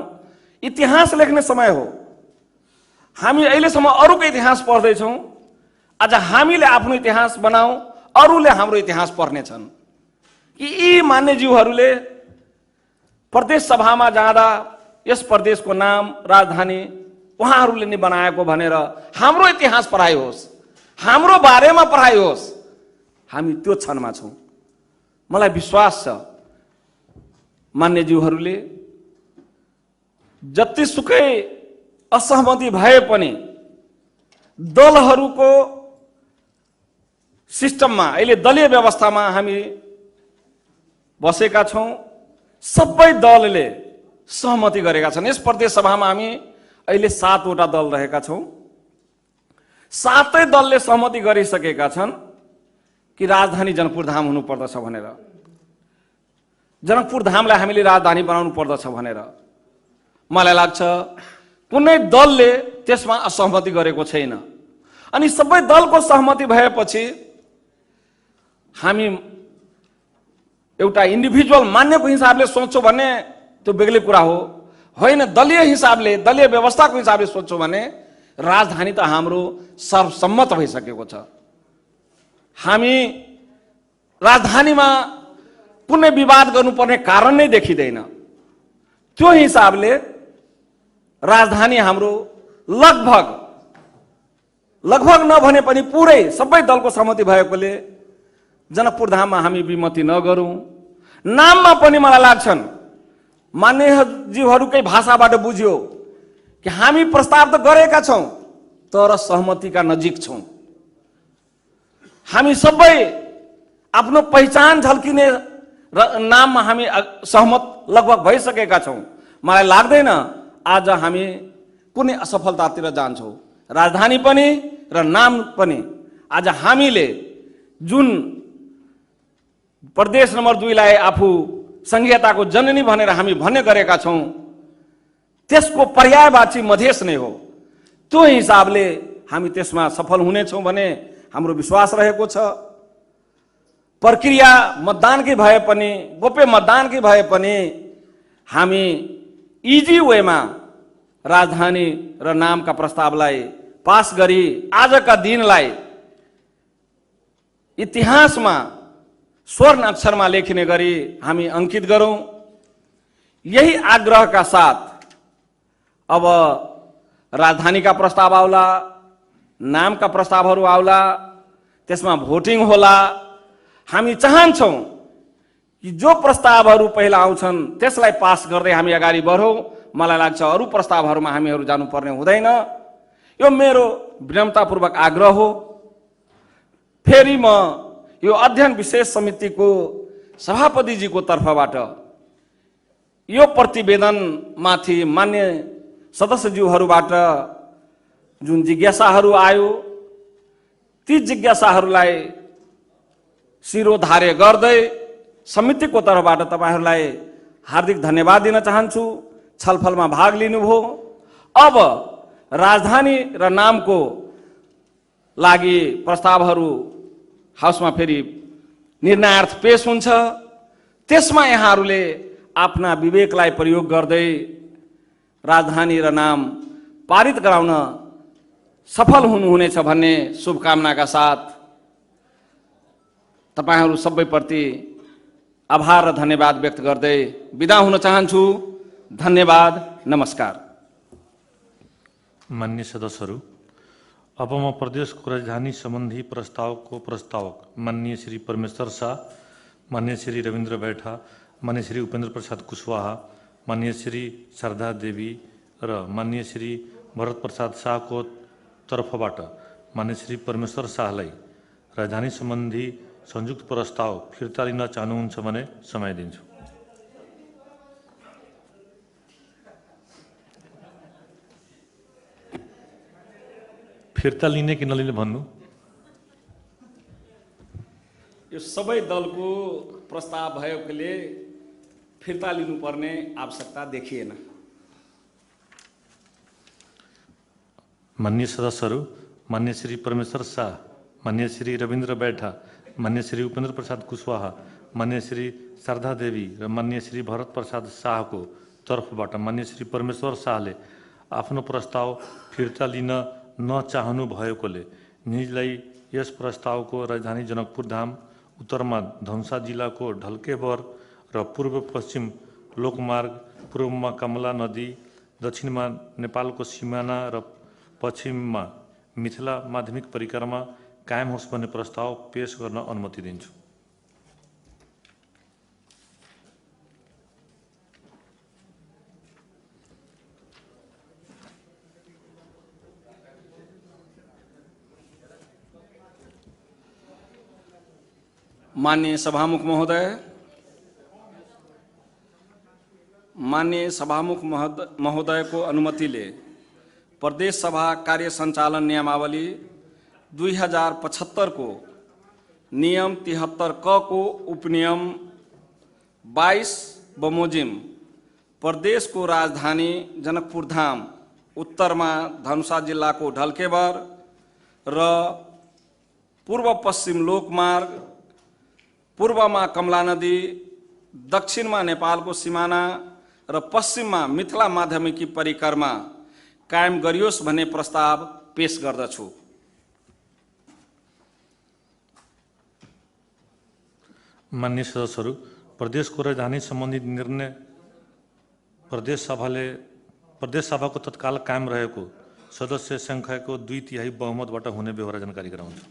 इतिहास लेख्ने समय हो। हामी अहिलेसम्म अरूको इतिहास पढ्दैछौँ, आज हामीले आफ्नो इतिहास बनाऊ, अरूले हाम्रो इतिहास पढ्नेछन्। कि यी मान्यज्यूहरूले प्रदेश सभामा जाँदा यस प्रदेशको नाम राजधानी उहाँहरूले नै बनाएको भनेर हाम्रो इतिहास पढाइ होस्, हाम्रो बारेमा पढाइ होस्, हामी त्यो क्षणमा छौँ। मलाई विश्वास छ मान्यज्यूहरूले जतिसुकै असहमति भए पनि दलहरूको सिस्टममा अहिले दलीय व्यवस्थामा हामी बसेका छौँ। सबै दलले सहमति गरेका छन्। यस प्रदेश सभामा हामी अहिले 7 वटा दल रहेका छौँ। 7 दलले सहमति गरिसकेका छन् कि राजधानी जनकपुर धाम हुनुपर्दछ भनेर, जनकपुर धामलाई हामीले राजधानी बनाउनु पर्दछ भनेर। मलाई लाग्छ कुनै दलले त्यसमा असहमति गरेको छैन। अनि सबै दलको सहमति भएपछि हामी एउटा इन्डिभिजुअल मान्यको हिसाबले सोच्छौँ भने त्यो बेग्लै कुरा हो। होइन, दलीय हिसाबले, दलीय व्यवस्थाको हिसाबले सोच्छौँ भने राजधानी त हाम्रो सर्वसम्मत भइसकेको छ। हामी राजधानीमा कुनै विवाद गर्नुपर्ने कारण नै देखिँदैन। त्यो हिसाबले राजधानी हाम्रो लगभग नभने पनि पुरै सबै दलको सहमति भएकोले जनकपुर धाममा हामी विमति नगरौँ। नाममा पनि मलाई लाग्छन् मान्यज्यूहरूकै भाषाबाट बुझ्यो कि हामी प्रस्ताव त गरेका छौँ तर सहमतिका नजिक छौँ। हामी सबै आफ्नो पहिचान झल्किने नाममा हामी सहमत लगभग भइसकेका छौँ। मलाई लाग्दैन आज हामी कुनै असफलतातिर जान्छौँ। राजधानी पनि र नाम पनि आज हामीले जुन प्रदेश नम्बर 2 लाई आफू संघीयताको जननी भनेर हामी भन्ने गरेका छौँ त्यसको पर्यायवाची मधेस नै हो। त्यो हिसाबले हामी त्यसमा सफल हुनेछौँ भने हाम्रो विश्वास रहेको छ। प्रक्रिया मतदानकै भए पनि, गोप्य मतदानकै भए पनि हामी इजी वेमा राजधानी र नामका प्रस्तावलाई पास गरी आजका दिनलाई इतिहासमा स्वर्ण अक्षरमा लेखिने गरी हामी अंकित गरौँ। यही आग्रहका साथ अब राजधानीका प्रस्ताव आउला, नामका प्रस्तावहरू आउला, त्यसमा भोटिङ होला। हामी चाहन्छौँ कि जो प्रस्तावहरू पहिला आउँछन् त्यसलाई पास गर्दै हामी अगाडि बढौँ। मलाई लाग्छ अरू प्रस्तावहरूमा हामीहरू जानुपर्ने हुँदैन। यो मेरो विनम्रतापूर्वक आग्रह हो। फेरि म यो अध्ययन विशेष समितिको सभापतिजीको तर्फबाट यो प्रतिवेदनमाथि मान्य सदस्यज्यूहरूबाट जुन जिज्ञासाहरू आयो ती जिज्ञासाहरूलाई शिरोधार्य गर्दै समितिको तर्फबाट तपाईहरूलाई हार्दिक धन्यवाद दिन चाहन्छु। छलफलमा भाग लिनुभयो। अब राजधानी र नामको लागि प्रस्तावहरू हाउसमा फेरि निर्णयार्थ पेश हुन्छ। त्यसमा यहाँहरूले आफ्ना विवेकलाई प्रयोग गर्दै राजधानी र नाम पारित गराउन सफल हुनुहुनेछ भन्ने शुभकामनाका साथ तपाईहरू सबैप्रति आभार र धन्यवाद व्यक्त गर्दै बिदा हुन चाहन्छु। धन्यवाद, नमस्कार।
मान्य सदस्यहरू, अब म प्रदेशको राजधानी सम्बन्धी प्रस्तावको प्रस्तावक माननीय श्री परमेश्वर शाह, माननीय श्री रविन्द्र बैठा, माननीय श्री उपेन्द्र प्रसाद कुशवाहा, माननीय श्री शारदा देवी र माननीय श्री भरत प्रसाद शाहको तर्फबाट माननीय श्री परमेश्वर शाहलाई राजधानी सम्बन्धी संयुक्त प्रस्ताव फिर्ता लिन चाहनुहुन्छ भने समय दिन्छु। फिर्ता लिने कि नलिने भन्नु।
यो सबै दलको प्रस्ताव भएकोले फिर्ता लिनुपर्ने आवश्यकता देखिएन।
माननीय सदस्यहरू, माननीय श्री परमेश्वर शाह, माननीय श्री रविन्द्र बैठा, माननीय श्री उपेन्द्र प्रसाद कुशवाहा, माननीय श्री शारदा देवी र माननीय श्री भरत प्रसाद शाहको तर्फबाट माननीय श्री परमेश्वर शाहले आफ्नो प्रस्ताव फिर्ता लिन नचाहनु भएकोले निजलाई यस प्रस्तावको राजधानी जनकपुर धाम, उत्तरमा धनुषा जिल्लाको ढल्केबर र पूर्व पश्चिम लोकमार्ग, पूर्वमा कमला नदी, दक्षिणमा नेपालको सिमाना र पश्चिममा मिथिला माध्यमिक परिक्रमा कायम होस् भन्ने प्रस्ताव पेश गर्न अनुमति दिन्छु।
माननीय सभामुख महोदय, माननीय सभामुख महोदयको अनुमतिले प्रदेश सभा कार्य सञ्चालन नियमावली 2075 को नियम 73 क को उपनियम 22 बमोजिम प्रदेश को राजधानी जनकपुर धाम, उत्तरमा धनुषा जिल्लाको ढल्केबर र पूर्व पश्चिम लोकमार्ग, पूर्वमा कमला नदी, दक्षिणमा नेपालको सिमाना र पश्चिममा मिथिला माध्यमिकी परिक्रमा कायम गरियोस् भन्ने प्रस्ताव पेश गर्दछु।
मान्य सदस्यहरू, प्रदेशको राजधानी सम्बन्धी निर्णय प्रदेश सभाको तत्काल कायम रहेको सदस्य सङ्ख्याको 2/3 बहुमतबाट हुने बेहोरा जानकारी गराउँछु।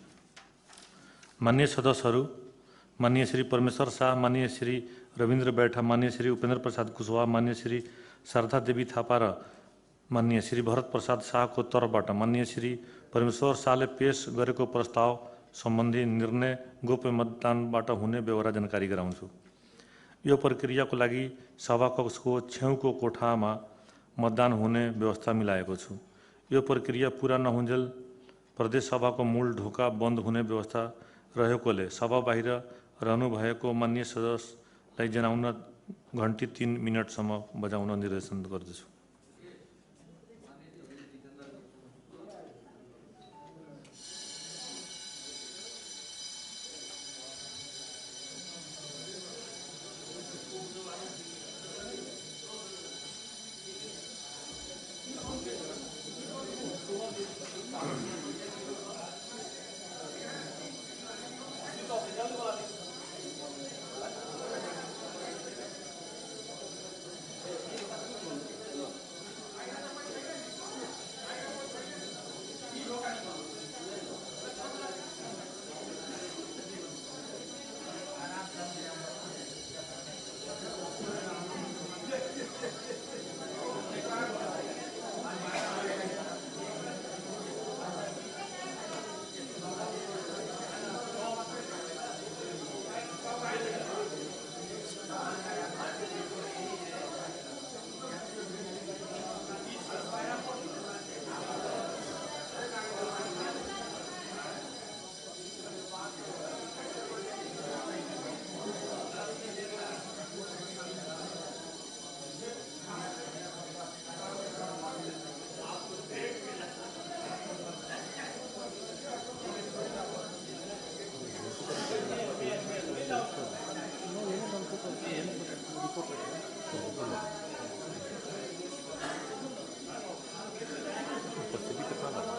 मान्य सदस्यहरू, माननीय श्री परमेश्वर शाह, माननीय श्री रविन्द्र बैठा, माननीय श्री उपेन्द्र प्रसाद कुशवाहा, माननीय श्री शारदा देवी थापा र माननीय श्री भरत प्रसाद शाहको तर्फबाट माननीय श्री परमेश्वर शाहले पेश गरेको प्रस्ताव सम्बन्धी निर्णय गोप्य मतदानबाट हुने बेहोरा जानकारी गराउँछु। यो प्रक्रियाको लागि सभाकक्षको छेउको कोठामा मतदान हुने व्यवस्था मिलाएको छु। यो प्रक्रिया पूरा नहुन्जेल प्रदेश सभाको मूल ढोका बन्द हुने व्यवस्था रहेकोले सभा बाहिर रहनुभएको मान्य सदस्यलाई जनाउन घन्टी 3 मिनटसम्म बजाउन निर्देशन गर्दछु। उपस्थिति कितना लगा?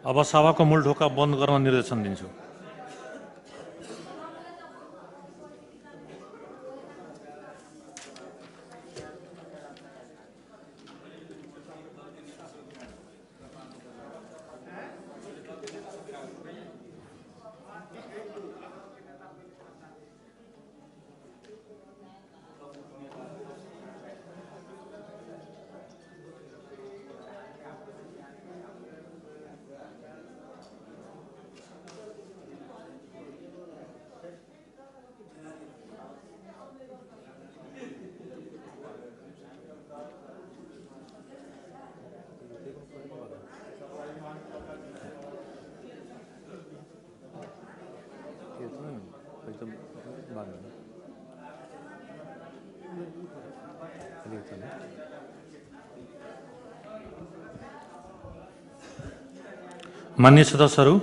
अब सभाको मूल ढोका बन्द गर्न निर्देशन दिन्छु। माननीय सदस्यहरू,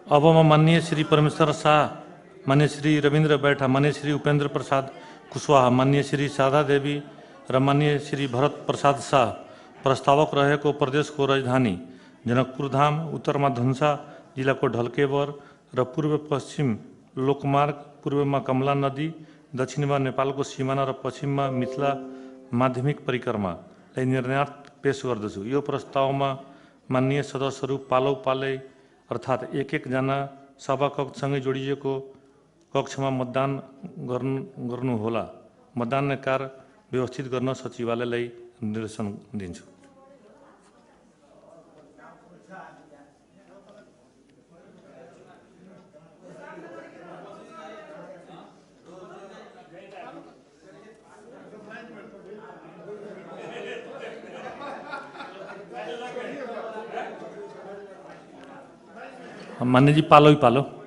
अब म माननीय श्री परमेश्वर शाह, माननीय श्री रविन्द्र बैठा, माननीय श्री उपेन्द्र प्रसाद कुशवाहा, माननीय श्री शारदा देवी र माननीय श्री भरत प्रसाद शाह प्रस्तावक रहेको प्रदेशको राजधानी जनकपुर धाम, उत्तरमा धनुषा जिल्लाको ढल्केवर र पूर्व पश्चिम लोकमार्ग, पूर्वमा कमला नदी, दक्षिणमा नेपालको सिमाना र पश्चिममा मिथिला माध्यमिक परिक्रमालाई निर्णयार्थ पेश गर्दछु। यो प्रस्तावमा माननीय सदस्यहरू पालौ पालै अर्थात् एक जना सभा कक्षसँगै जोडिएको कक्षमा मतदान गर्नुहोला। मतदान कार्य व्यवस्थित गर्न सचिवालयलाई निर्देशन दिन्छु। मान्य जी, पालो ही पालो।